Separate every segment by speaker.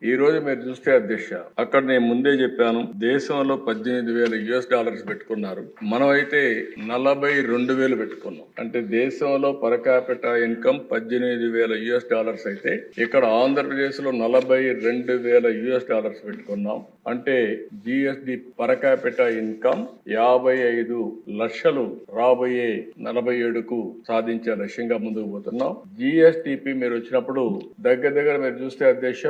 Speaker 1: ఈ రోజు మీరు చూస్తే అధ్యక్ష, అక్కడ నేను ముందే చెప్పాను, దేశంలో $18,000 పెట్టుకున్నారు. మనం అయితే 42,000 పెట్టుకున్నాం. అంటే దేశంలో పర్ క్యాపిటా ఇన్కమ్ $18,000 అయితే ఇక్కడ ఆంధ్రప్రదేశ్ లో $42,000 పెట్టుకున్నాం. అంటే జిఎస్డి పర్ క్యాపిటా ఇన్కమ్ 55 లక్షలు రాబోయే 47కు సాధించే లక్ష్యంగా ముందుకు పోతున్నాం. జిఎస్టిపి మీరు వచ్చినప్పుడు దగ్గర మీరు చూస్తే అధ్యక్ష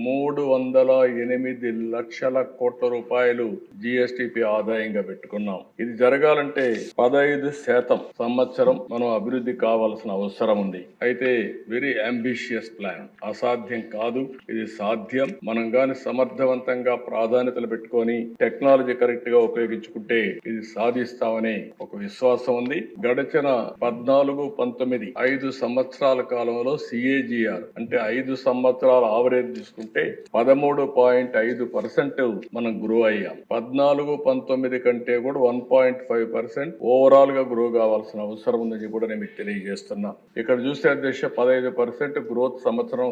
Speaker 1: 308 లక్షల కోట్ల రూపాయలు జిఎస్టిపి ఆదాయంగా పెట్టుకున్నాం. ఇది జరగాలంటే 15% సంవత్సరం మనం అభివృద్ధి కావాల్సిన అవసరం ఉంది. అయితే వెరీ అంబిషియస్ ప్లాన్, అసాధ్యం కాదు, ఇది సాధ్యం. మనం గాని సమర్థవంతంగా ప్రాధాన్యతలు పెట్టుకొని టెక్నాలజీ కరెక్ట్ గా ఉపయోగించుకుంటే ఇది సాధిస్తామనే ఒక విశ్వాసం ఉంది. గడిచిన 14-19 5 సంవత్సరాల కాలంలో సిఏజిఆర్ అంటే 5 సంవత్సరాల ఆవరేజ్ తీసుకుంటే 13.5% మనం గ్రో అయ్యాం. 14-19 కంటే కూడా 1.5% ఓవరాల్ గా గ్రో కావాల్సిన అవసరం ఉందని కూడా నేను మీకు తెలియజేస్తున్నా. ఇక్కడ చూస్తే అధ్యక్ష 15% గ్రోత్ సంవత్సరం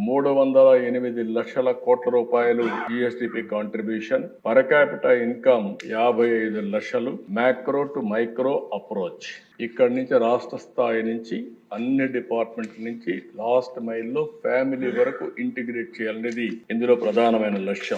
Speaker 1: 308 లక్షల కోట్ల రూపాయలు GSTP contribution, per capita income 55 లక్షలు. మ్యాక్రో టు మైక్రో అప్రోచ్, ఇక్కడి నుంచి రాష్ట్ర స్థాయి నుంచి అన్ని డిపార్ట్మెంట్ నుంచి లాస్ట్ మైల్ లో ఫ్యామిలీ వరకు ఇంటిగ్రేట్ చేయాలనేది ఇందులో ప్రధానమైన లక్ష్యం.